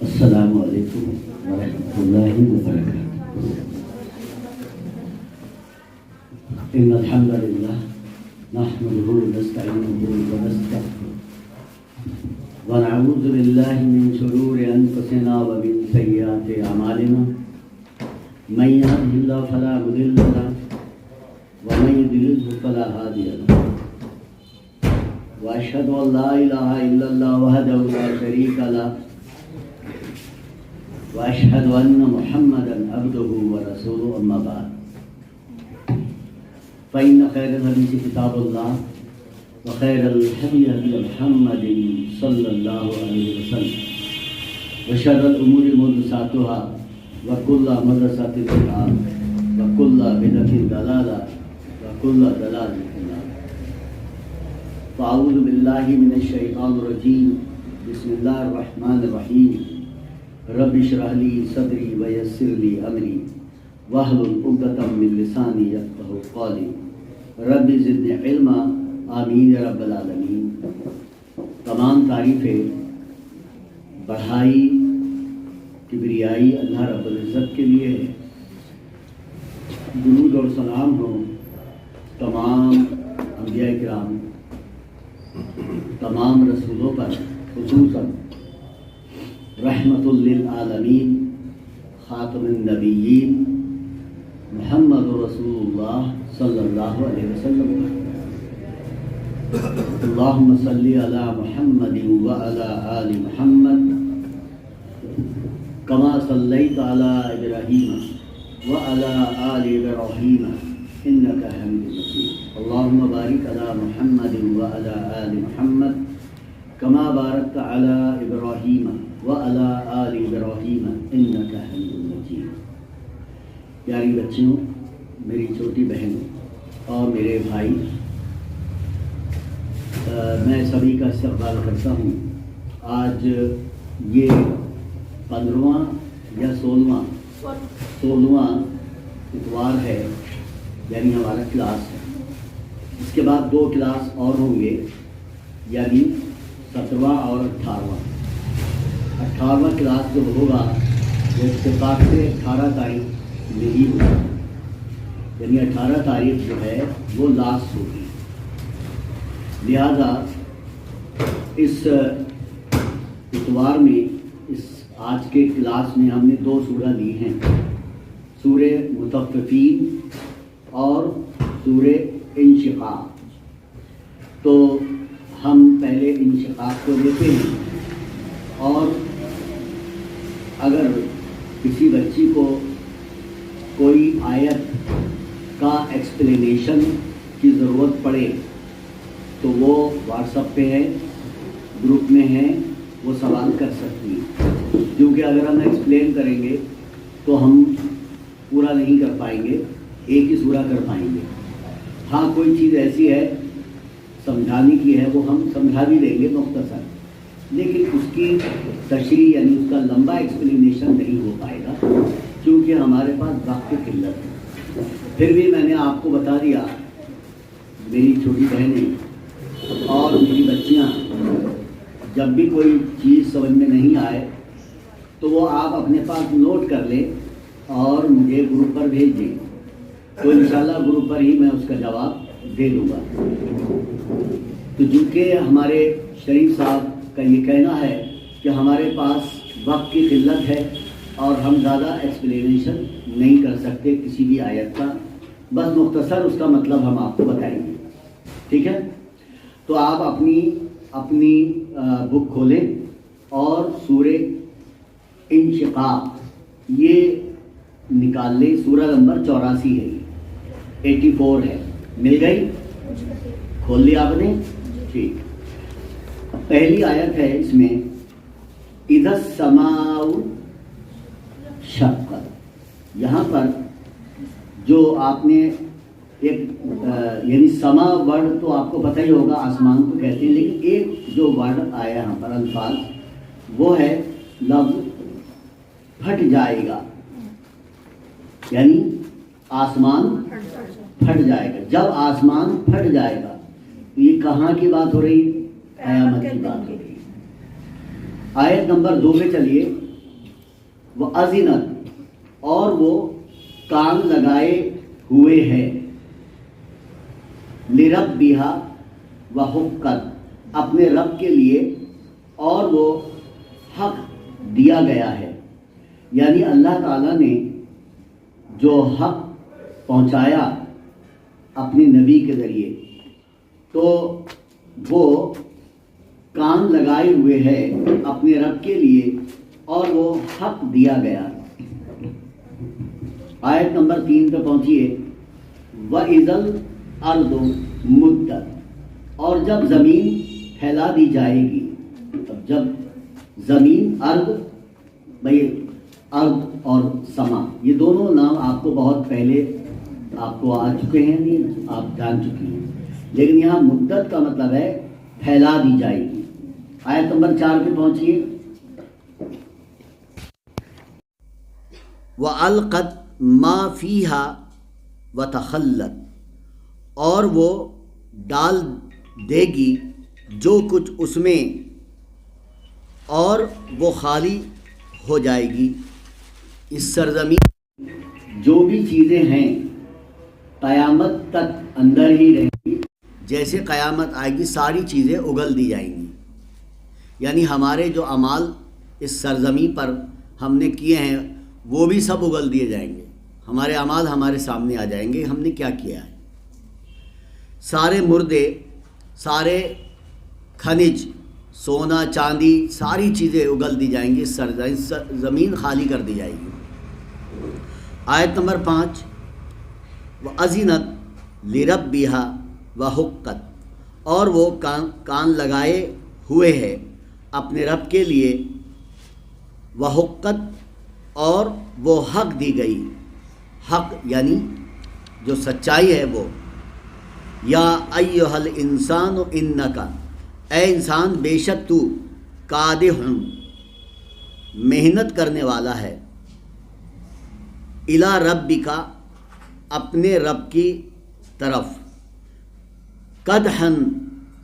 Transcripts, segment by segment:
السلام علیکم ورحمۃ اللہ وبرکاتہ۔ ان الحمد للہ نحمده ونستعینه ونستغفره ونعوذ باللہ من شرور انفسنا ومن سیئات اعمالنا من يهده الله فلا مضل له ومن يضلل فلا هادي له واشهد ان لا اله الا الله وحده لا شريك له واشهد ان محمدا عبده ورسوله اما بعد فان خير الحديث كتاب الله وخير الهدي هدي محمد صلى الله عليه وسلم وشر الامور محدثاتها وكل محدثة بدعة وكل بدعة ضلالة وكل ضلالة في النار۔ فأعوذ بالله من الشيطان الرجيم بسم الله الرحمن الرحيم رب اشرح لي صدري ويسر لي أمري واحلل عقدة من لساني يفقهوا قولي رب زدني علما آمین یا رب العالمین۔ تمام تعریفیں، بڑھائی، کبریائی اللہ رب العزت کے لیے ہے۔ درود اور سلام ہو تمام انبیاء کرام، تمام رسولوں پر، خصوصاً رحمت للعالمین خاتم النبیین محمد رسول اللہ صلی اللہ علیہ وسلم۔ اللہم صلی علی محمد وعلی آل محمد کما صلیت علی ابراہیم وعلی آل ابراہیم انک حمید مجید۔ اللہم بارک علی محمد وعلی آل محمد کما بارکت علی ابراہیم وعلی آل ابراہیم انک حمید مجید۔ پیاری بچیوں، میری چھوٹی بہنوں اور میرے بھائی، میں سبھی کا استقبال کرتا ہوں۔ آج یہ 15واں یا 16واں اتوار ہے، یعنی ہمارا کلاس ہے۔ اس کے بعد 2 کلاس اور ہوں گے، یعنی 17واں اور 18واں۔ 18واں کلاس جب ہوگا وہ اتفاق سے 18 تاریخ نہیں ہوگا، یعنی 18 تاریخ جو ہے وہ لاسٹ ہوگی۔ لہذا اس اتوار میں، اس آج کے کلاس میں ہم نے 2 سورہ لی ہیں، سورہ مطففین اور سورہ انشقاق۔ تو ہم پہلے انشقاق کو لیتے ہیں، اور اگر کسی بچی کو کوئی آیت کا ایکسپلینیشن کی ضرورت پڑے تو وہ واٹس ایپ پہ ہے، گروپ میں ہے، وہ سوال کر سکتی ہے، کیونکہ اگر ہم ایکسپلین کریں گے تو ہم پورا نہیں کر پائیں گے، ایک ہی سورہ کر پائیں گے۔ ہاں کوئی چیز ایسی ہے سمجھانے کی ہے، وہ ہم سمجھا بھی دیں گے مختصر، لیکن اس کی تشریح یعنی اس کا لمبا ایکسپلینیشن نہیں ہو پائے گا، کیونکہ ہمارے پاس وقت کی قلت ہے۔ پھر بھی میں نے آپ کو بتا دیا، میری چھوٹی بہنیں اور میری بچیاں، جب بھی کوئی چیز سمجھ میں نہیں آئے تو وہ آپ اپنے پاس نوٹ کر لیں اور مجھے گروپ پر بھیج دیں، تو انشاءاللہ گروپ پر ہی میں اس کا جواب دے دوں گا۔ تو چونکہ ہمارے شریف صاحب کا یہ کہنا ہے کہ ہمارے پاس وقت کی قلت ہے اور ہم زیادہ ایکسپلینیشن نہیں کر سکتے کسی بھی آیت کا، بس مختصر اس کا مطلب ہم آپ کو بتائیں گے، ٹھیک ہے؟ تو آپ اپنی بک کھولیں اور سورہ انشقاق یہ نکال لیں، سورہ نمبر 84 ہے، 84 ہے، مل گئی؟ کھول لیا آپ نے؟ ٹھیک۔ پہلی آیت ہے اس میں، اذا السماء شقت۔ یہاں پر جو آپ نے ایک یعنی سما ورڈ تو آپ کو پتہ ہی ہوگا، آسمان کو کہتے ہیں، لیکن ایک جو ورڈ آیا یہاں پر الفاظ، وہ ہے لفظ پھٹ جائے گا، یعنی آسمان پھٹ جائے گا۔ جب آسمان پھٹ جائے گا تو یہ کہاں کی بات ہو رہی؟ قیامت کی بات ہو رہی ہے۔ آیت نمبر 2 پہ چلیے، وَأَذِنَتْ اور وہ کان لگائے ہوئے ہے، لِرَبِّهَا وَحُقَّتْ اپنے رب کے لیے، اور وہ حق دیا گیا ہے، یعنی اللہ تعالیٰ نے جو حق پہنچایا اپنے نبی کے ذریعے تو وہ کان لگائے ہوئے ہے اپنے رب کے لیے اور وہ حق دیا گیا۔ آیت نمبر 3 پہ پہنچیے۔ وَإِذَا الْأَرْضُ مُدَّتْ اور جب زمین پھیلا دی جائے گی، جب زمین، ارض، بھائی ارض اور سما یہ دونوں نام آپ کو بہت پہلے آپ کو آ چکے ہیں، نہیں آپ جان چکی ہیں، لیکن یہاں مدت کا مطلب ہے پھیلا دی جائے گی۔ آیت نمبر 4 پہ پہنچیے۔ وَأَلْقَتْ مَا فِيهَا وَتَخَلَّتْ اور وہ ڈال دے گی جو کچھ اس میں اور وہ خالی ہو جائے گی۔ اس سرزمین جو بھی چیزیں ہیں قیامت تک اندر ہی رہیں گی، جیسے قیامت آئے گی ساری چیزیں اگل دی جائیں گی، یعنی ہمارے جو اعمال اس سرزمین پر ہم نے کیے ہیں وہ بھی سب اگل دیے جائیں گے، ہمارے اعمال ہمارے سامنے آ جائیں گے، ہم نے کیا کیا ہے۔ سارے مردے، سارے کھنج، سونا چاندی، ساری چیزیں اگل دی جائیں گی، زمین خالی کر دی جائے گی۔ آیت نمبر 5۔ وَأَذِنَتْ لِرَبِّهَا وَحُقَّتْ اور وہ کان لگائے ہوئے ہے اپنے رب کے لیے، وَحُقَّتْ اور وہ حق دی گئی، حق یعنی جو سچائی ہے وہ۔ یا ایھا الانسان انک اے انسان بے شک تو کادح محنت کرنے والا ہے، الی ربک اپنے رب کی طرف، قدحن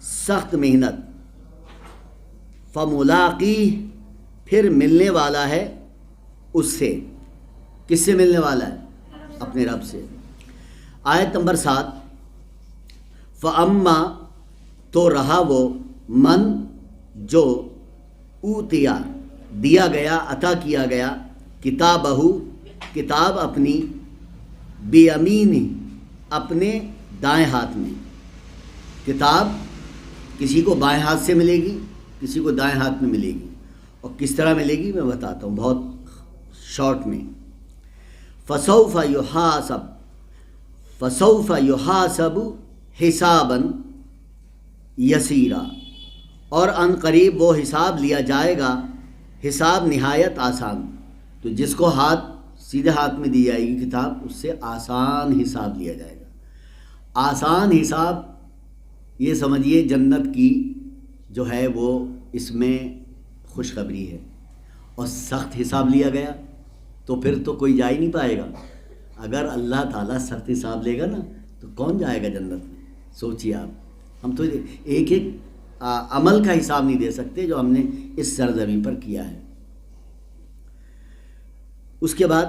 سخت محنت، فملاقیہ پھر ملنے والا ہے اس سے۔ کس سے ملنے والا ہے؟ اپنے رب سے۔ آیت نمبر 7۔ فَأَمَّا تو رہا وہ، من جو اوتیا دیا گیا، عطا کیا گیا، کتابہ کتاب اپنی، بیمینہ اپنے دائیں ہاتھ میں۔ کتاب کسی کو بائیں ہاتھ سے ملے گی، کسی کو دائیں ہاتھ میں ملے گی، اور کس طرح ملے گی میں بتاتا ہوں بہت شارٹ میں۔ فسوف یحاسب حسابا یسیرا اور ان قریب وہ حساب لیا جائے گا، حساب نہایت آسان۔ تو جس کو ہاتھ سیدھے ہاتھ میں دی جائے گی کتاب، اس سے آسان حساب لیا جائے گا۔ آسان حساب یہ سمجھیے جنت کی جو ہے وہ اس میں خوشخبری ہے، اور سخت حساب لیا گیا تو پھر تو کوئی جا ہی نہیں پائے گا۔ اگر اللہ تعالیٰ سخت حساب لے گا نا تو کون جائے گا جنت میں؟ سوچیے آپ، ہم تو ایک ایک عمل کا حساب نہیں دے سکتے جو ہم نے اس سرزمین پر کیا ہے۔ اس کے بعد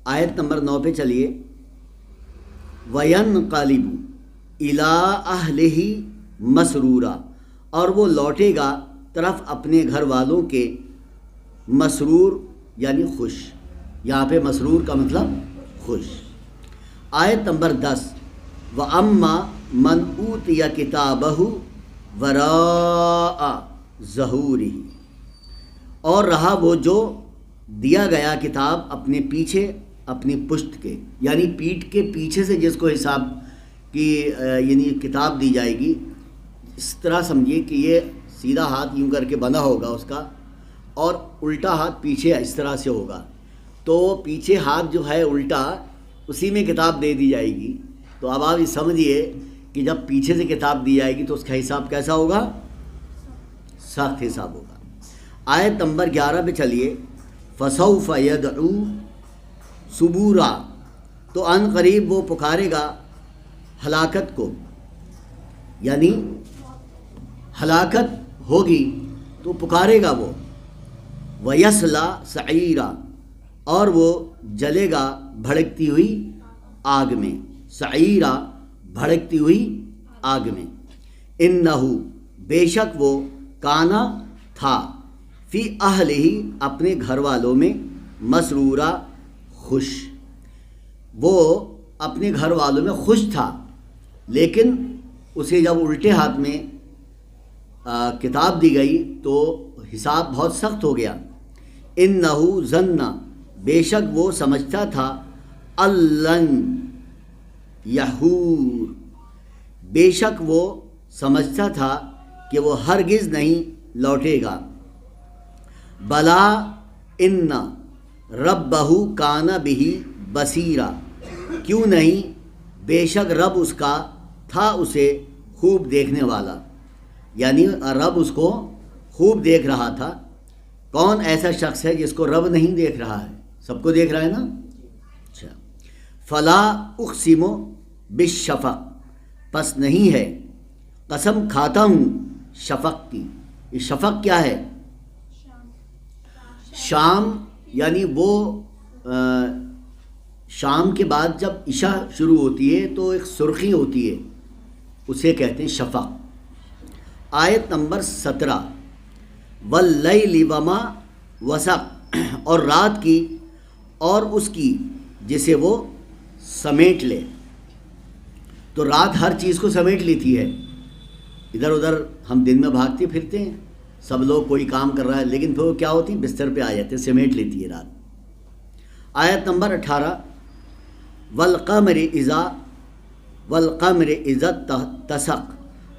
آیت نمبر 9 پہ چلیے۔ وَيَنْقَلِبُ إِلَىٰ أَهْلِهِ مَسْرُورًا اور وہ لوٹے گا طرف اپنے گھر والوں کے، مسرور یعنی خوش، یہاں پہ مسرور کا مطلب خوش۔ آیت نمبر 10۔ وَأَمَّا مَنْ أُوتِیَ کِتَابَهُ وَرَاءَ ظَهُورِهِ اور رہا وہ جو دیا گیا کتاب اپنے پیچھے، اپنی پشت کے، یعنی پیٹھ کے پیچھے سے جس کو حساب کی یعنی کتاب دی جائے گی۔ اس طرح سمجھیے کہ یہ سیدھا ہاتھ یوں کر کے بندھا ہوگا اس کا، اور الٹا ہاتھ پیچھے اس طرح سے ہوگا، تو پیچھے ہاتھ جو ہے الٹا اسی میں کتاب دے دی جائے گی۔ تو اب آپ یہ سمجھیے کہ جب پیچھے سے کتاب دی جائے گی تو اس کا حساب کیسا ہوگا؟ سخت حساب ہوگا۔ آیت نمبر 11 پہ چلیے۔ فسوف یدعو ثبورا تو ان قریب وہ پکارے گا ہلاکت کو، یعنی ہلاکت ہوگی تو پکارے گا وہ، وَيَصْلَى سَعِيرًا، اور وہ جلے گا بھڑکتی ہوئی آگ میں، سعیرہ بھڑکتی ہوئی آگ میں۔ اِنَّهُ، بے شک وہ، کانا تھا، فی اہلہ اپنے گھر والوں میں، مسرورا خوش، وہ اپنے گھر والوں میں خوش تھا، لیکن اسے جب الٹے ہاتھ میں کتاب دی گئی تو حساب بہت سخت ہو گیا۔ اِنَّهُ ظَنَّ، بے شک وہ سمجھتا تھا، اللَّن یحور، بے شک وہ سمجھتا تھا کہ وہ ہرگز نہیں لوٹے گا۔ بلا ان ربہ کان بہ بصیرا، کیوں نہیں، بے شک رب اس کا تھا اسے خوب دیکھنے والا، یعنی رب اس کو خوب دیکھ رہا تھا۔ کون ایسا شخص ہے جس کو رب نہیں دیکھ رہا ہے؟ سب کو دیکھ رہا ہے نا؟ اچھا، فلا اقسم بالشفق، پس نہیں ہے، قسم کھاتا ہوں شفق کی۔ یہ شفق کیا ہے؟ شام، یعنی وہ شام کے بعد جب عشاء شروع ہوتی ہے تو ایک سرخی ہوتی ہے، اسے کہتے ہیں شفق۔ آیت نمبر 17، واللیل وما وسق، اور رات کی اور اس کی جسے وہ سمیٹ لے۔ تو رات ہر چیز کو سمیٹ لیتی ہے، ادھر ادھر ہم دن میں بھاگتے پھرتے ہیں، سب لوگ کوئی کام کر رہا ہے، لیکن پھر وہ کیا ہوتی، بستر پہ آ جاتے، سمیٹ لیتی ہے رات۔ آیت نمبر 18، والقمر اذا اتسق،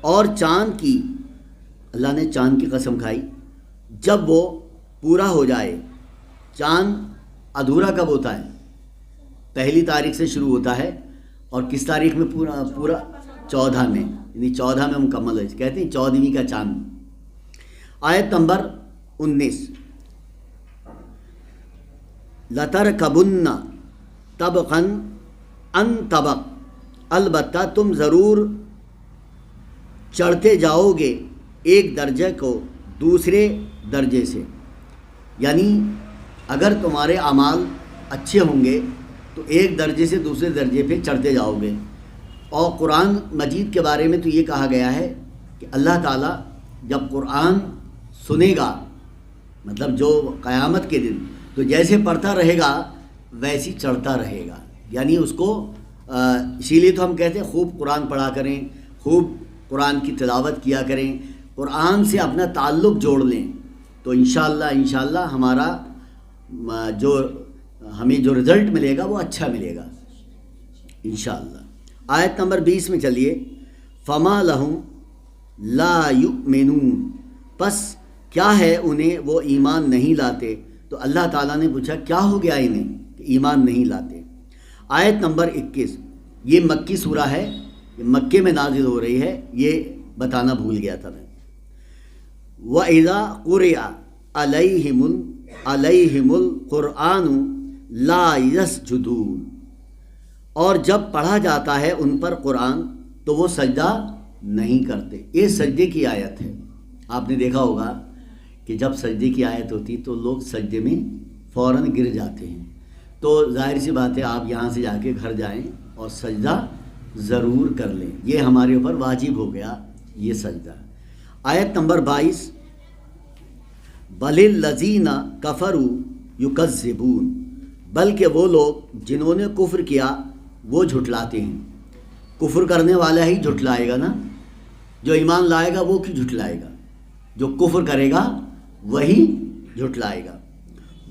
اور چاند کی، اللہ نے چاند کی قسم کھائی جب وہ پورا ہو جائے۔ چاند ادھورا کب ہوتا ہے؟ پہلی تاریخ سے شروع ہوتا ہے، اور کس تاریخ میں پورا 14 میں، یعنی 14 میں مکمل ہے، کہتے ہیں 14ویں کا چاند۔ آیت نمبر 19، لَتَرْكَبُنَّ طَبْقًا عَنْ طَبْقٍ، البتہ تم ضرور چڑھتے جاؤ گے ایک درجے کو دوسرے درجے سے، یعنی اگر تمہارے اعمال اچھے ہوں گے تو ایک درجے سے دوسرے درجے پہ چڑھتے جاؤ گے۔ اور قرآن مجید کے بارے میں تو یہ کہا گیا ہے کہ اللہ تعالیٰ جب قرآن سنے گا، مطلب جو قیامت کے دن، تو جیسے پڑھتا رہے گا ویسی چڑھتا رہے گا، یعنی اس کو اسی لیے تو ہم کہتے ہیں خوب قرآن پڑھا کریں، خوب قرآن کی تلاوت کیا کریں، قرآن سے اپنا تعلق جوڑ لیں، تو انشاءاللہ ہمارا ہمیں جو رزلٹ ملے گا وہ اچھا ملے گا انشاءاللہ۔ آیت نمبر 20 میں چلیے، فما لہم لا یؤمنون، پس کیا ہے انہیں وہ ایمان نہیں لاتے۔ تو اللہ تعالیٰ نے پوچھا کیا ہو گیا انہیں کہ ایمان نہیں لاتے۔ آیت نمبر 21، یہ مکی سورہ ہے، یہ مکے میں نازل ہو رہی ہے، یہ بتانا بھول گیا تھا میں۔ وَإِذَا قُرِئَ عَلَيْهِمُ الْقُرْآنُ لَا يَسْجُدُونَ، اور جب پڑھا جاتا ہے ان پر قرآن تو وہ سجدہ نہیں کرتے۔ یہ سجدے کی آیت ہے۔ آپ نے دیکھا ہوگا کہ جب سجدے کی آیت ہوتی تو لوگ سجدے میں فوراً گر جاتے ہیں، تو ظاہر سی بات ہے آپ یہاں سے جا کے گھر جائیں اور سجدہ ضرور کر لیں، یہ ہمارے اوپر واجب ہو گیا یہ سجدہ۔ آیت نمبر 22، بَلِ الَّذِينَ كَفَرُوا يُكَذِّبُونَ، بلکہ وہ لوگ جنہوں نے کفر کیا وہ جھٹلاتے ہیں۔ کفر کرنے والا ہی جھٹلائے گا نا، جو ایمان لائے گا وہ کیوں جھٹلائے گا؟ جو کفر کرے گا وہی جھٹلائے گا۔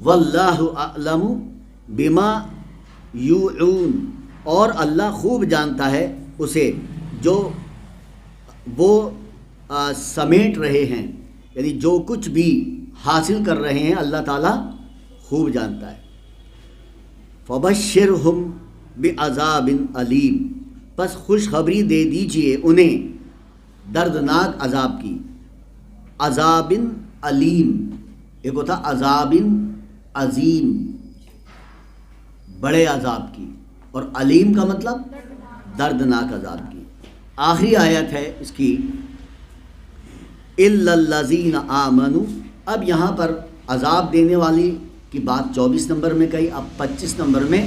واللہ اعلم بما یوعون، اور اللہ خوب جانتا ہے اسے جو وہ سمیٹ رہے ہیں، یعنی جو کچھ بھی حاصل کر رہے ہیں اللہ تعالیٰ خوب جانتا ہے۔ فبشرہم بعذاب علیم، پس خوشخبری دے دیجئے انہیں دردناک عذاب کی۔ عذاب علیم، ایک ہوتا عذاب عظیم، بڑے عذاب کی، اور علیم کا مطلب دردناک عذاب کی۔ آخری آیت ہے اس کی، الا الذین آمنوا، اب یہاں پر عذاب دینے والی کی بات 24 نمبر میں کہی، اب 25 نمبر میں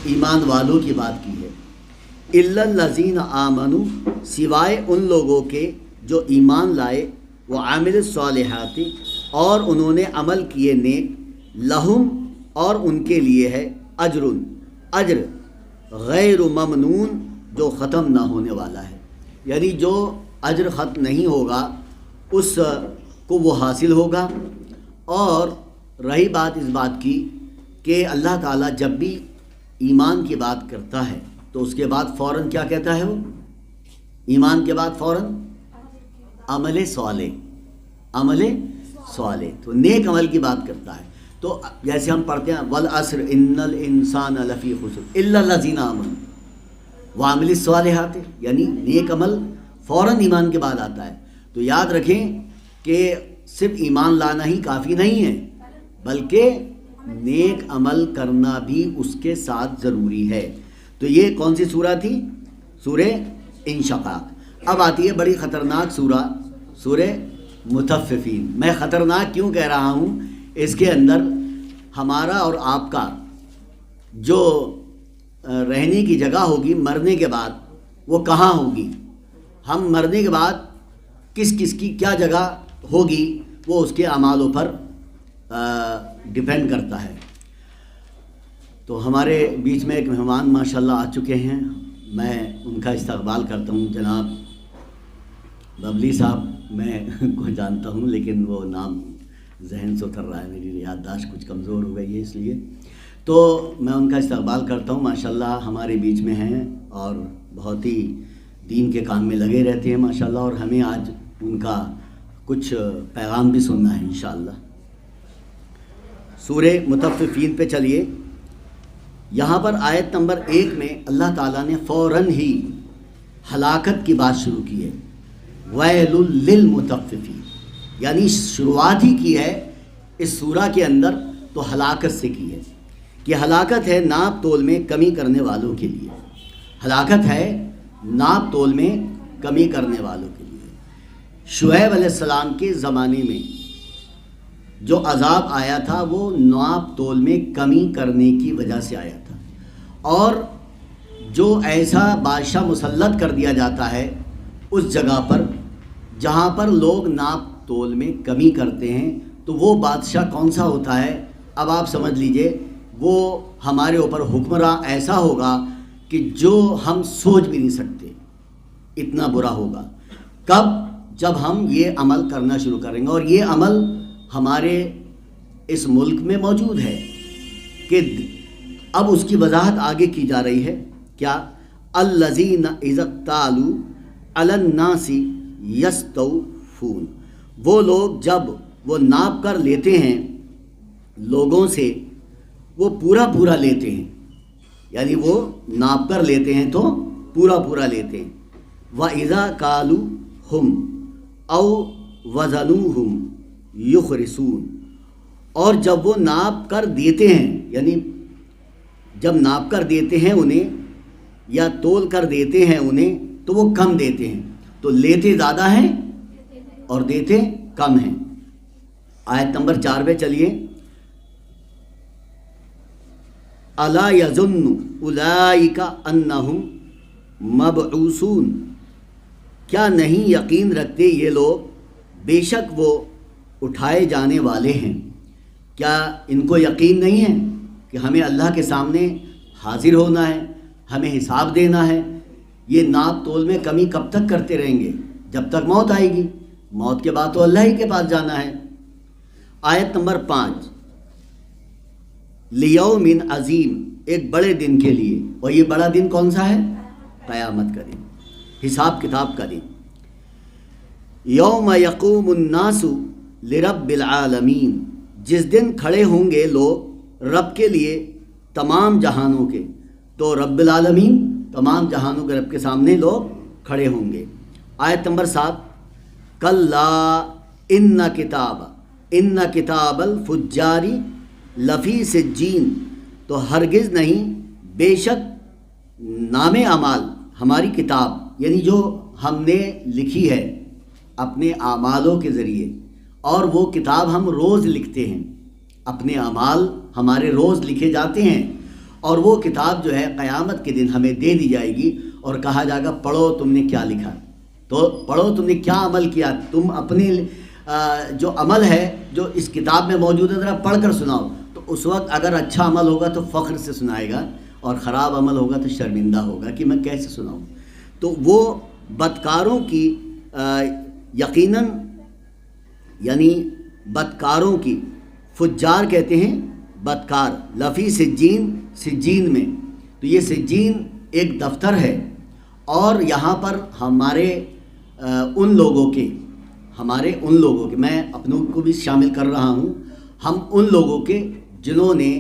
ایمان والوں کی بات کی ہے۔ الا الذین آمنوا، سوائے ان لوگوں کے جو ایمان لائے، وعاملوا الصالحات، اور انہوں نے عمل کیے نیک، لہم، اور ان کے لیے ہے اجر غیر ممنون، جو ختم نہ ہونے والا ہے، یعنی جو اجر ختم نہیں ہوگا اس کو وہ حاصل ہوگا۔ اور رہی بات اس بات کی کہ اللہ تعالیٰ جب بھی ایمان کی بات کرتا ہے تو اس کے بعد فوراً کیا کہتا ہے؟ وہ ایمان کے بعد فوراً عمل صالح، تو نیک عمل کی بات کرتا ہے۔ تو جیسے ہم پڑھتے ہیں والعصر ان الانسان لفی خسر الا الذین آمنوا وعملوا الصالحات، یعنی نیک عمل فوراً ایمان کے بعد آتا ہے۔ تو یاد رکھیں کہ صرف ایمان لانا ہی کافی نہیں ہے، بلکہ نیک عمل کرنا بھی اس کے ساتھ ضروری ہے۔ تو یہ کون سی سورہ تھی؟ سورہ انشقاق۔ اب آتی ہے بڑی خطرناک سورہ مطففین۔ میں خطرناک کیوں کہہ رہا ہوں؟ اس کے اندر ہمارا اور آپ کا جو رہنے کی جگہ ہوگی مرنے کے بعد وہ کہاں ہوگی، ہم مرنے کے بعد کس کس کی کیا جگہ ہوگی، وہ اس کے اعمالوں پر ڈیپینڈ کرتا ہے۔ تو ہمارے بیچ میں ایک مہمان ماشاءاللہ آ چکے ہیں، میں ان کا استقبال کرتا ہوں۔ جناب ببلی صاحب، میں کو جانتا ہوں لیکن وہ نام ذہن سے اتر رہا ہے، میری یادداشت کچھ کمزور ہو گئی ہے، اس لیے تو میں ان کا استقبال کرتا ہوں۔ ماشاءاللہ ہمارے بیچ میں ہیں اور بہت ہی دین کے کام میں لگے رہتے ہیں ماشاءاللہ، اور ہمیں آج ان کا کچھ پیغام بھی سننا ہے انشاءاللہ۔ سورہ مطففین پہ چلیے۔ یہاں پر آیت نمبر 1 میں اللہ تعالیٰ نے فوراً ہی ہلاکت کی بات شروع کی ہے، ویل للمطففین، یعنی شروعات ہی کی ہے اس سورہ کے اندر تو ہلاکت سے کی ہے، کہ ہلاکت ہے ناپ تول میں کمی کرنے والوں کے لیے، ہلاکت ہے ناپ تول میں کمی کرنے والوں کے لیے۔ شعیب علیہ السلام کے زمانے میں جو عذاب آیا تھا وہ ناپ تول میں کمی کرنے کی وجہ سے آیا تھا، اور جو ایسا بادشاہ مسلط کر دیا جاتا ہے اس جگہ پر جہاں پر لوگ ناپ تول میں کمی کرتے ہیں، تو وہ بادشاہ کون سا ہوتا ہے؟ اب آپ سمجھ لیجئے، وہ ہمارے اوپر حکمراں ایسا ہوگا کہ جو ہم سوچ بھی نہیں سکتے، اتنا برا ہوگا۔ کب؟ جب ہم یہ عمل کرنا شروع کریں گے، اور یہ عمل ہمارے اس ملک میں موجود ہے، کہ اب اس کی وضاحت آگے کی جا رہی ہے۔ کیا؟ الذین اذا اکتالوا علی الناس یستوفون، وہ لوگ جب وہ ناپ کر لیتے ہیں لوگوں سے، وہ پورا پورا لیتے ہیں، یعنی وہ ناپ کر لیتے ہیں تو پورا پورا لیتے ہیں۔ وَإِذَا كَالُوهُمْ أَوْ وَزَنُوهُمْ يُخْرِسُونَ، اور جب وہ ناپ کر دیتے ہیں، یعنی جب ناپ کر دیتے ہیں انہیں یا تول کر دیتے ہیں انہیں، تو وہ کم دیتے ہیں، تو لیتے زیادہ ہیں اور دیتے کم ہیں۔ آیت نمبر 4 پہ چلیے۔ الا یظن اولئک انہم مبعوثون، کیا نہیں یقین رکھتے یہ لوگ بے شک وہ اٹھائے جانے والے ہیں؟ کیا ان کو یقین نہیں ہے کہ ہمیں اللہ کے سامنے حاضر ہونا ہے، ہمیں حساب دینا ہے؟ یہ ناپ تول میں کمی کب تک کرتے رہیں گے؟ جب تک موت آئے گی، موت کے بعد تو اللہ ہی کے پاس جانا ہے۔ آیت نمبر 5، لیوم عظیم، ایک بڑے دن کے لیے، اور یہ بڑا دن کون سا ہے؟ قیامت کا دن، حساب کتاب کا دن۔ یوم یقوم الناس لرب العالمین، جس دن کھڑے ہوں گے لوگ رب کے لیے تمام جہانوں کے، تو رب العالمین تمام جہانوں کے رب کے سامنے لوگ کھڑے ہوں گے۔ آیت نمبر 7، کلا ان کتاب الفجار لفی سجین، تو ہرگز نہیں، بے شک نام اعمال، ہماری کتاب، یعنی جو ہم نے لکھی ہے اپنے اعمالوں کے ذریعے، اور وہ کتاب ہم روز لکھتے ہیں، اپنے اعمال ہمارے روز لکھے جاتے ہیں، اور وہ کتاب جو ہے قیامت کے دن ہمیں دے دی جائے گی اور کہا جائے گا پڑھو تم نے کیا لکھا، تو پڑھو تم نے کیا عمل کیا، تم اپنے جو عمل ہے جو اس کتاب میں موجود ہے ذرا پڑھ کر سناؤ۔ تو اس وقت اگر اچھا عمل ہوگا تو فخر سے سنائے گا، اور خراب عمل ہوگا تو شرمندہ ہوگا کہ میں کیسے سناؤں۔ تو وہ بدکاروں کی یقیناً یعنی بدکاروں کی، فجار کہتے ہیں بدکار، لفی سجین، سجین میں، تو یہ سجین ایک دفتر ہے، اور یہاں پر ہمارے ان لوگوں کے میں اپنوں کو بھی شامل کر رہا ہوں، ہم ان لوگوں کے جنہوں نے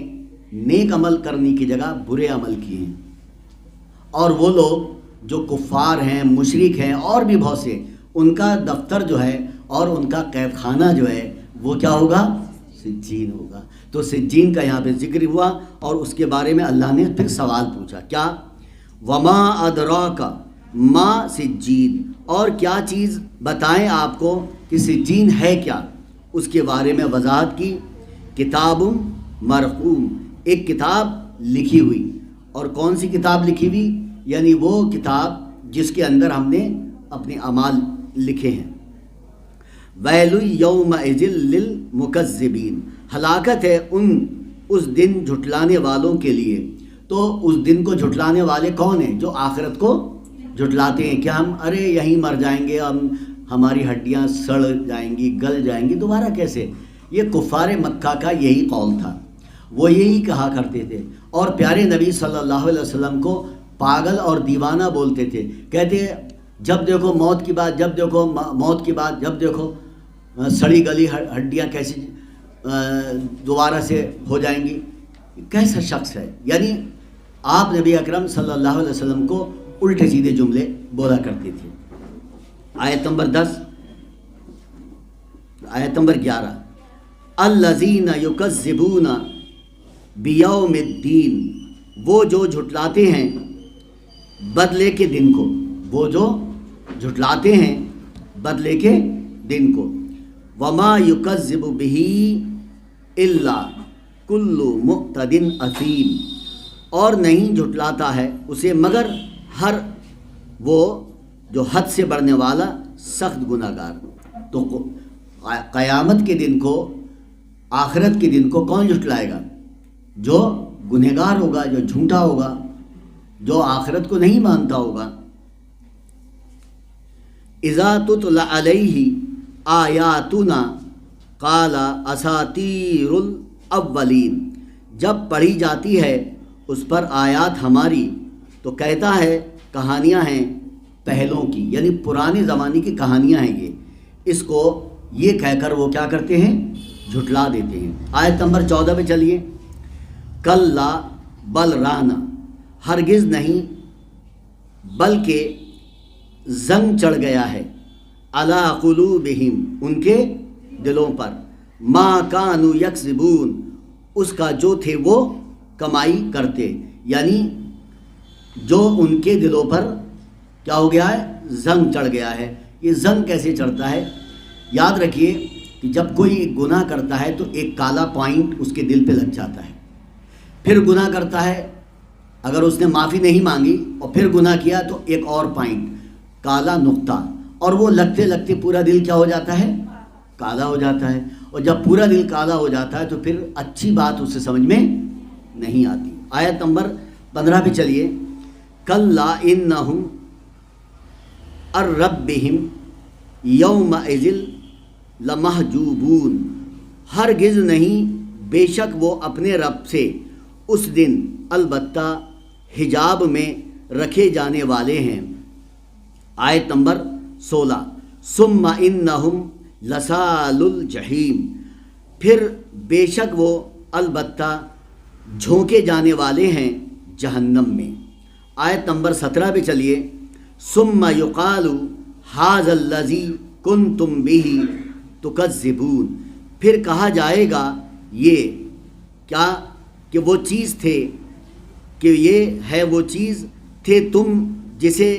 نیک عمل کرنے کی جگہ برے عمل کیے ہیں، اور وہ لوگ جو کفار ہیں، مشرک ہیں، اور بھی بہت سے، ان کا دفتر جو ہے اور ان کا قید خانہ جو ہے وہ کیا ہوگا؟ سجین ہوگا۔ تو سجین کا یہاں پہ ذکر ہوا، اور اس کے بارے میں اللہ نے پھر سوال پوچھا، کیا؟ وما ادراک ما سجین، اور کیا چیز بتائیں آپ کو کہ سجین ہے کیا، اس کے بارے میں وضاحت کی۔ کتاب مرقوم، ایک کتاب لکھی ہوئی، اور کون سی کتاب لکھی ہوئی؟ یعنی وہ کتاب جس کے اندر ہم نے اپنے اعمال لکھے ہیں۔ ویل یومئذ للمکذبین، ہلاکت ہے اس دن جھٹلانے والوں کے لیے۔ تو اس دن کو جھٹلانے والے کون ہیں؟ جو آخرت کو جھٹلاتے ہیں کہ ہم یہیں مر جائیں گے، ہماری ہڈیاں سڑ جائیں گی، گل جائیں گی، دوبارہ کیسے؟ یہ کفار مکہ کا یہی قول تھا، وہ یہی کہا کرتے تھے، اور پیارے نبی صلی اللہ علیہ وسلم کو پاگل اور دیوانہ بولتے تھے، کہتے جب دیکھو موت کی بات، جب دیکھو موت کی بات، جب دیکھو سڑی گلی ہڈیاں کیسے دوبارہ سے ہو جائیں گی، کیسا شخص ہے؟ یعنی آپ نبی اکرم صلی اللہ علیہ وسلم کو الٹے سیدھے جملے بولا کرتے تھے۔ آیت نمبر 10، آیت نمبر 11، الذین یکذبون بیوم الدین، وہ جو جھٹلاتے ہیں بدلے کے دن کو، وہ جو جھٹلاتے ہیں بدلے کے دن کو۔ وما یکذب بہ الا کل معتد اثیم، اور نہیں جھٹلاتا ہے اسے مگر ہر وہ جو حد سے بڑھنے والا سخت گناہ گار۔ تو قیامت کے دن کو، آخرت کے دن کو کون جھٹلائے گا؟ جو گنہگار ہوگا، جو جھوٹا ہوگا، جو آخرت کو نہیں مانتا ہوگا۔ اذا تتلی علیہ آیاتنا قال اساطیر الاولین، جب پڑھی جاتی ہے اس پر آیات ہماری تو کہتا ہے کہانیاں ہیں پہلوں کی، یعنی پرانے زمانے کی کہانیاں ہیں یہ، اس کو یہ کہہ کر وہ کیا کرتے ہیں؟ جھٹلا دیتے ہیں۔ آیت نمبر 14 پہ چلیے، کلا بل رانا، ہرگز نہیں بلکہ زنگ چڑھ گیا ہے، علی قلوبہم، ان کے دلوں پر، ما کانوا یکسبون، اس کا جو تھے وہ کمائی کرتے، یعنی جو ان کے دلوں پر کیا ہو گیا ہے؟ زنگ چڑھ گیا ہے۔ یہ زنگ کیسے چڑھتا ہے؟ یاد رکھیے کہ جب کوئی گناہ کرتا ہے تو ایک کالا پوائنٹ اس کے دل پہ لگ جاتا ہے، پھر گناہ کرتا ہے، اگر اس نے معافی نہیں مانگی اور پھر گناہ کیا تو ایک اور پوائنٹ، کالا نقطہ، اور وہ لگتے لگتے پورا دل کیا ہو جاتا ہے؟ کالا ہو جاتا ہے، اور جب پورا دل کالا ہو جاتا ہے تو پھر اچھی بات اسے سمجھ میں نہیں آتی۔ آیت نمبر 15 پہ چلیے، کلا انہم عن ربہم یومئذ لمحجوبون، ہرگز نہیں بے شک وہ اپنے رب سے اس دن البتہ حجاب میں رکھے جانے والے ہیں۔ آیت نمبر 16، ثم انہم لصال الجحیم، پھر بے شک وہ البتہ جھونکے جانے والے ہیں جہنم میں۔ آیت نمبر 17 پہ چلیے، ثم یقال ھذا الذی کنتم بہ تکذبون، پھر کہا جائے گا یہ کیا کہ وہ چیز تھے، کہ یہ ہے وہ چیز تھے تم جسے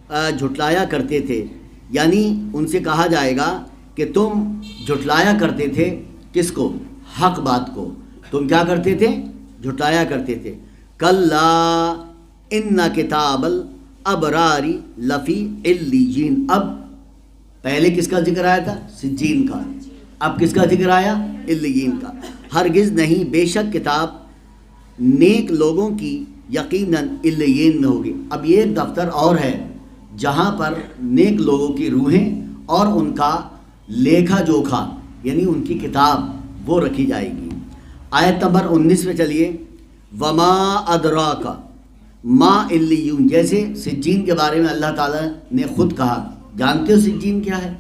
جھٹلایا کرتے تھے، یعنی ان سے کہا جائے گا کہ تم جھٹلایا کرتے تھے کس کو؟ حق بات کو تم کیا کرتے تھے؟ جھٹلایا کرتے تھے. کلا ان کتاب الابرار لفی علیین. اب پہلے کس کا ذکر آیا تھا؟ سجین کا. اب کس کا ذکر آیا؟ علیین کا. ہرگز نہیں، بے شک کتاب نیک لوگوں کی یقیناً علیین میں ہوگی. اب یہ ایک دفتر اور ہے جہاں پر نیک لوگوں کی روحیں اور ان کا لیکھا جوکھا یعنی ان کی کتاب وہ رکھی جائے گی. آیت نمبر 19 میں چلیے. وما ادراک ما علیون. جیسے سجین کے بارے میں اللہ تعالیٰ نے خود کہا. جانتے ہو سجین کیا ہے؟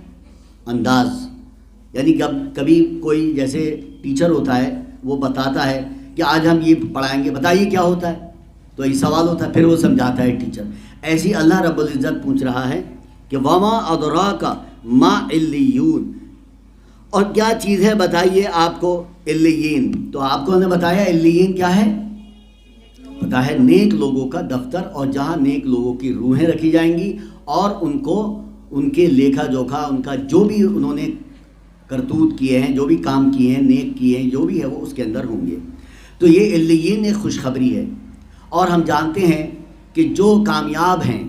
انداز یعنی کبھی کوئی جیسے ٹیچر ہوتا ہے وہ بتاتا ہے کہ آج ہم یہ پڑھائیں گے، بتائیے کیا ہوتا ہے، تو یہ سوال ہوتا ہے، پھر وہ سمجھاتا ہے ٹیچر. ایسی اللہ رب العزت پوچھ رہا ہے کہ وما ادراک ما علیون. اور کیا چیز ہے بتائیے آپ کو علیین. تو آپ کو نے بتایا علیین کیا ہے، پتا ہے نیک لوگوں کا دفتر، اور جہاں نیک لوگوں کی روحیں رکھی جائیں گی اور ان کو ان کے لیکھا جوکھا ان کا جو بھی انہوں نے کرتوت کیے ہیں، جو بھی کام کیے ہیں، نیک کیے ہیں، جو بھی ہے وہ اس کے اندر ہوں گے. تو یہ علیین ایک خوشخبری ہے. اور ہم جانتے ہیں کہ جو کامیاب ہیں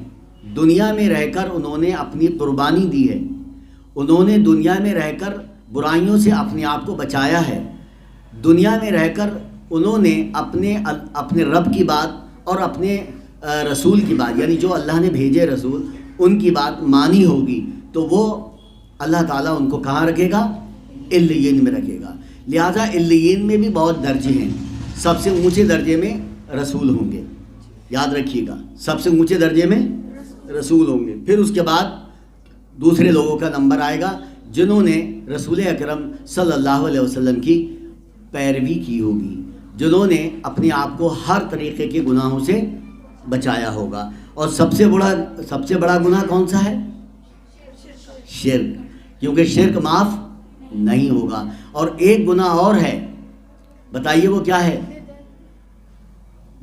دنیا میں رہ کر انہوں نے اپنی قربانی دی ہے، انہوں نے دنیا میں رہ کر برائیوں سے اپنے آپ کو بچایا ہے، دنیا میں رہ کر انہوں نے اپنے رب کی بات اور اپنے رسول کی بات یعنی جو اللہ نے بھیجے رسول ان کی بات مانی ہوگی، تو وہ اللہ تعالیٰ ان کو کہاں رکھے گا؟ علیین میں رکھے گا. لہٰذا علیین میں بھی بہت درجے ہیں. سب سے اونچے درجے میں رسول ہوں گے، یاد رکھیے گا، سب سے اونچے درجے میں رسول ہوں گے. پھر اس کے بعد دوسرے لوگوں کا نمبر آئے گا جنہوں نے رسول اکرم صلی اللہ علیہ وسلم کی پیروی کی ہوگی، جنہوں نے اپنے آپ کو ہر طریقے کے گناہوں سے بچایا ہوگا. اور سب سے بڑا گناہ کون سا ہے؟ شرک، کیونکہ شرک معاف نہیں ہوگا. اور ایک گناہ اور ہے، بتائیے وہ کیا ہے؟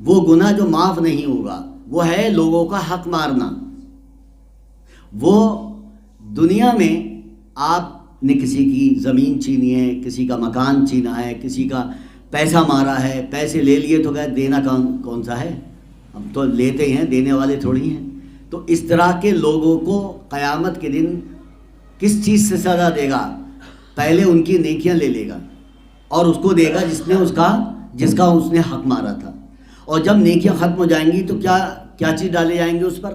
وہ گناہ جو معاف نہیں ہوگا وہ ہے لوگوں کا حق مارنا. وہ دنیا میں آپ نے کسی کی زمین چھینی ہے، کسی کا مکان چھینا ہے، کسی کا پیسہ مارا ہے، پیسے لے لیے تو کہ دینا کون سا ہے؟ ہم تو لیتے ہیں، دینے والے تھوڑی ہیں. تو اس طرح کے لوگوں کو قیامت کے دن کس چیز سے سزا دے گا؟ پہلے ان کی نیکیاں لے لے گا اور اس کو دے گا جس کا اس نے حق مارا تھا. اور جب نیکیاں ختم ہو جائیں گی تو کیا چیز ڈالے جائیں گے اس پر؟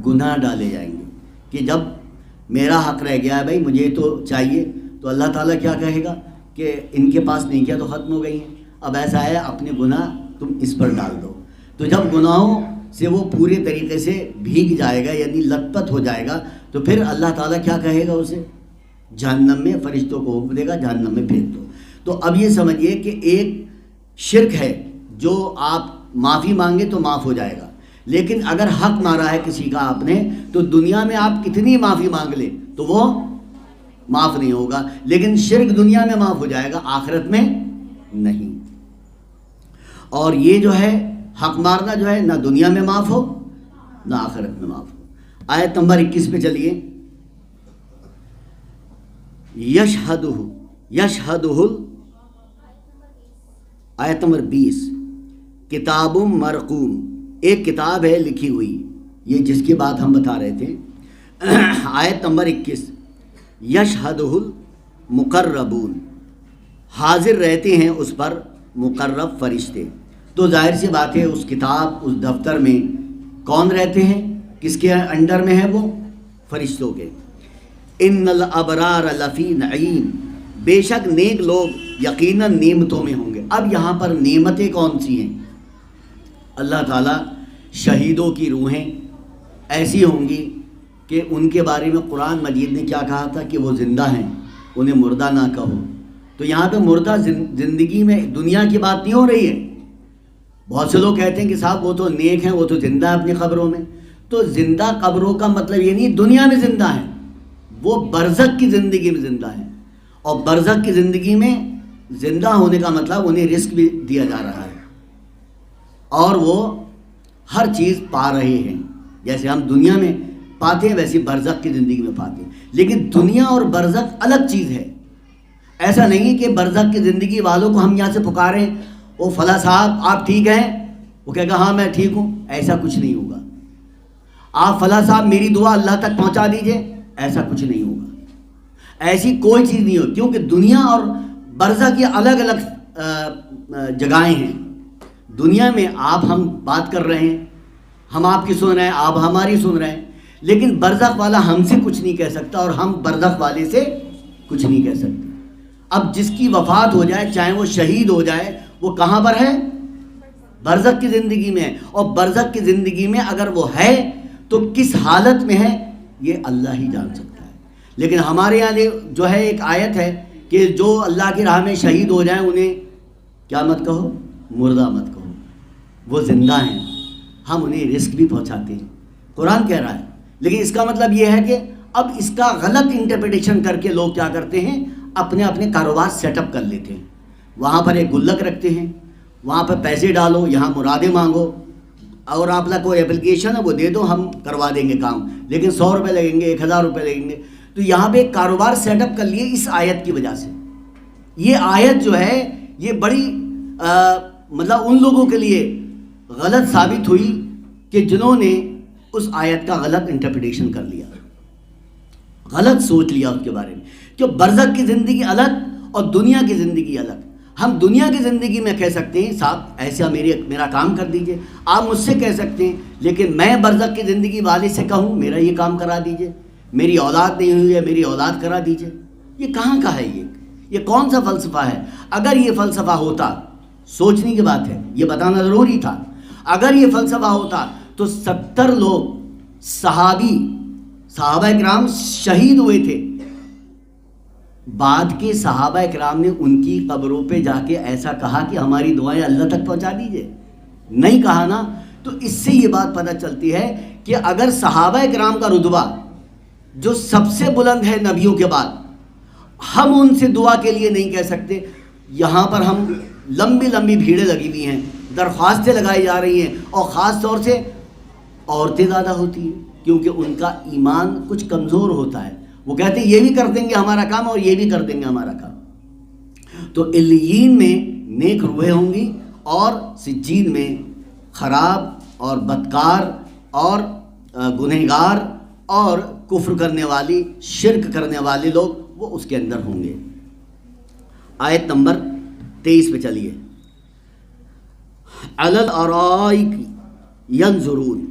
گناہ ڈالے جائیں گے کہ جب میرا حق رہ گیا ہے بھائی مجھے تو چاہیے. تو اللہ تعالیٰ کیا کہے گا کہ ان کے پاس نیکیاں تو ختم ہو گئی ہیں، اب ایسا ہے اپنے گناہ تم اس پر ڈال دو. تو جب گناہوں سے وہ پورے طریقے سے بھیگ جائے گا یعنی لت پت ہو جائے گا تو پھر اللہ تعالیٰ کیا کہے گا اسے؟ جہنم میں، فرشتوں کو حکم دے گا جہنم میں پھینک دو. تو اب یہ سمجھیے کہ ایک شرک ہے جو آپ معافی مانگے تو معاف ہو جائے گا، لیکن اگر حق مارا ہے کسی کا آپ نے تو دنیا میں آپ کتنی معافی مانگ لیں تو وہ معاف نہیں ہوگا. لیکن شرک دنیا میں معاف ہو جائے گا، آخرت میں نہیں. اور یہ جو ہے حق مارنا جو ہے نہ دنیا میں معاف ہو نہ آخرت میں معاف ہو. آیت نمبر 21 پہ چلیے. یشہدہ آیت نمبر 20. کتاب مرقوم، ایک کتاب ہے لکھی ہوئی، یہ جس کی بات ہم بتا رہے تھے. آیت نمبر 21. یشہدہ المقربون، حاضر رہتے ہیں اس پر مقرب فرشتے. تو ظاہر سی بات ہے اس کتاب اس دفتر میں کون رہتے ہیں؟ کس کے انڈر میں ہے وہ؟ فرشتوں کے. ان الابرار لفی نعیم، بے شک نیک لوگ یقیناً نعمتوں میں ہوں گے. اب یہاں پر نعمتیں کون سی ہیں؟ اللہ تعالیٰ شہیدوں کی روحیں ایسی ہوں گی کہ ان کے بارے میں قرآن مجید نے کیا کہا تھا کہ وہ زندہ ہیں، انہیں مردہ نہ کہو. تو یہاں پہ مردہ زندگی میں دنیا کی بات نہیں ہو رہی ہے. بہت سے لوگ کہتے ہیں کہ صاحب وہ تو نیک ہیں، وہ تو زندہ ہے اپنی قبروں میں. تو زندہ قبروں کا مطلب یہ نہیں دنیا میں زندہ ہیں، وہ برزخ کی زندگی میں زندہ ہیں. اور برزخ کی زندگی میں زندہ ہونے کا مطلب انہیں رزق بھی دیا جا رہا ہے اور وہ ہر چیز پا رہے ہیں. جیسے ہم دنیا میں پاتے ہیں ویسے برزخ کی زندگی میں پاتے ہیں. لیکن دنیا اور برزخ الگ چیز ہے. ایسا نہیں کہ برزخ کی زندگی والوں کو ہم یہاں سے پکاریں او فلاں صاحب آپ ٹھیک ہیں، وہ کہے گا ہاں میں ٹھیک ہوں، ایسا کچھ نہیں ہوگا. آپ فلاں صاحب میری دعا اللہ تک پہنچا دیجئے، ایسا کچھ نہیں ہوگا. ایسی کوئی چیز نہیں ہوتی، کیونکہ دنیا اور برزخ کی الگ الگ جگہیں ہیں. دنیا میں آپ ہم بات کر رہے ہیں، ہم آپ کی سن رہے ہیں، آپ ہماری سن رہے ہیں، لیکن برزخ والا ہم سے کچھ نہیں کہہ سکتا اور ہم برزخ والے سے کچھ نہیں کہہ سکتے. اب جس کی وفات ہو جائے، چاہے وہ شہید ہو جائے، وہ کہاں پر ہے؟ برزخ کی زندگی میں. اور برزخ کی زندگی میں اگر وہ ہے تو کس حالت میں ہے یہ اللہ ہی جان سکتا ہے. لیکن ہمارے یہاں جو ہے ایک آیت ہے کہ جو اللہ کی راہ میں شہید ہو جائیں انہیں کیا مت کہو؟ مردہ مت کہو. وہ زندہ ہیں، ہم انہیں رزق بھی پہنچاتے ہیں، قرآن کہہ رہا ہے. لیکن اس کا مطلب یہ ہے کہ اب اس کا غلط انٹرپریٹیشن کر کے لوگ کیا کرتے ہیں، اپنے اپنے کاروبار سیٹ اپ کر لیتے ہیں. وہاں پر ایک گلک رکھتے ہیں، وہاں پر پیسے ڈالو، یہاں مرادیں مانگو، اور آپ کا کوئی اپلیکیشن ہے وہ دے دو، ہم کروا دیں گے کام، لیکن 100 روپے لگیں گے، 1000 روپے لگیں گے. تو یہاں پہ ایک کاروبار سیٹ اپ کر لیے اس آیت کی وجہ سے. یہ آیت جو ہے یہ بڑی مطلب ان لوگوں کے لیے غلط ثابت ہوئی کہ جنہوں نے اس آیت کا غلط انٹرپریٹیشن کر لیا، غلط سوچ لیا اس کے بارے میں. کہ برزخ کی زندگی الگ اور دنیا کی زندگی الگ. ہم دنیا کی زندگی میں کہہ سکتے ہیں صاحب ایسا میرا کام کر دیجئے، آپ مجھ سے کہہ سکتے ہیں، لیکن میں برزخ کی زندگی والے سے کہوں میرا یہ کام کرا دیجئے، میری اولاد نہیں ہوئی ہے میری اولاد کرا دیجئے، یہ کہاں کا ہے؟ یہ کون سا فلسفہ ہے؟ اگر یہ فلسفہ ہوتا، سوچنے کی بات ہے، یہ بتانا ضروری تھا. اگر یہ فلسفہ ہوتا تو 70 لوگ صحابہ اکرام شہید ہوئے تھے. بعد کے صحابہ اکرام نے ان کی قبروں پہ جا کے ایسا کہا کہ ہماری دعائیں اللہ تک پہنچا دیجئے؟ نہیں کہا نا. تو اس سے یہ بات پتہ چلتی ہے کہ اگر صحابہ اکرام کا رتبہ جو سب سے بلند ہے نبیوں کے بعد، ہم ان سے دعا کے لیے نہیں کہہ سکتے. یہاں پر ہم لمبی بھیڑیں لگی ہوئی ہیں، درخواستیں لگائی جا رہی ہیں، اور خاص طور سے عورتیں زیادہ ہوتی ہیں کیونکہ ان کا ایمان کچھ کمزور ہوتا ہے. وہ کہتے ہیں یہ بھی کر دیں گے ہمارا کام اور یہ بھی کر دیں گے ہمارا کام. تو علیین میں نیک روحیں ہوں گی اور سجین میں خراب اور بدکار اور گنہگار اور کفر کرنے والی، شرک کرنے والے لوگ وہ اس کے اندر ہوں گے. آیت نمبر 23 پہ چلیے. علی الارائک ینظرون،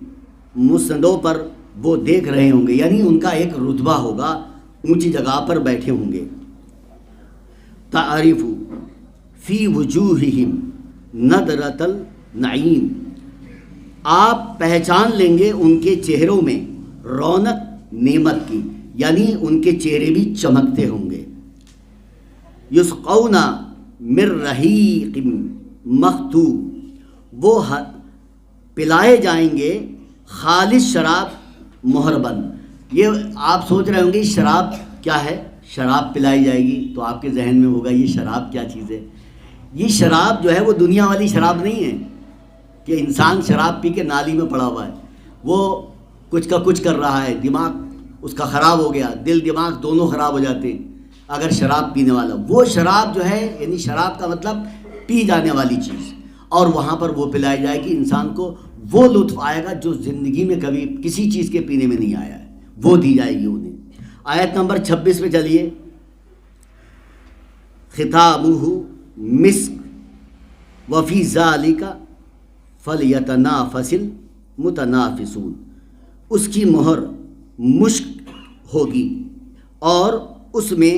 مسندوں پر وہ دیکھ رہے ہوں گے، یعنی ان کا ایک رتبہ ہوگا، اونچی جگہ پر بیٹھے ہوں گے. تعرف فی وجوہہم نضرۃ النعیم، آپ پہچان لیں گے ان کے چہروں میں رونق نعمت کی، یعنی ان کے چہرے بھی چمکتے ہوں گے. یسقون من رحیق مختوم، وہ پلائے جائیں گے خالص شراب مہر بند. یہ آپ سوچ رہے ہوں گے شراب کیا ہے؟ شراب پلائی جائے گی تو آپ کے ذہن میں ہوگا یہ شراب کیا چیز ہے. یہ شراب جو ہے وہ دنیا والی شراب نہیں ہے کہ انسان شراب پی کے نالی میں پڑا ہوا ہے، وہ کچھ کا کچھ کر رہا ہے، دماغ اس کا خراب ہو گیا، دل دماغ دونوں خراب ہو جاتے ہیں اگر شراب پینے والا. وہ شراب جو ہے یعنی شراب کا مطلب پی جانے والی چیز، اور وہاں پر وہ پلائی جائے گی، انسان کو وہ لطف آئے گا جو زندگی میں کبھی کسی چیز کے پینے میں نہیں آیا ہے، وہ دی جائے گی انہیں. آیت نمبر 26 پہ چلیے. ختامہ مسک وفی ذالک فلیتنافس المتنافسون، اس کی مہر مشک ہوگی اور اس میں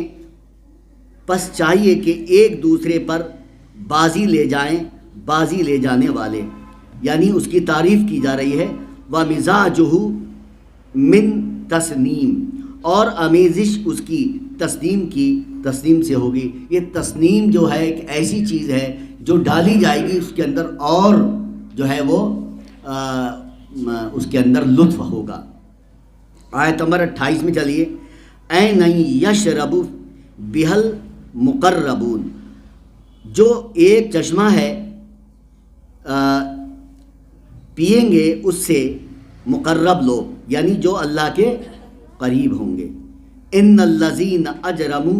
پس چاہیے کہ ایک دوسرے پر بازی لے جائیں بازی لے جانے والے، یعنی اس کی تعریف کی جا رہی ہے. وَمِزَاجُهُ مِن تسنیم، اور آمیزش اس کی تسنیم سے ہوگی. یہ تسنیم جو ہے ایک ایسی چیز ہے جو ڈالی جائے گی اس کے اندر، اور جو ہے وہ اس کے اندر لطف ہوگا. آیت نمبر 28 میں چلیے. عَيْنًا يَشْرَبُ بِهَا الْمُقَرَّبُونَ، جو ایک چشمہ ہے پئیں گے اس سے مقرب لوگ، یعنی جو اللہ کے قریب ہوں گے. ان الذین اجرموا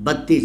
32,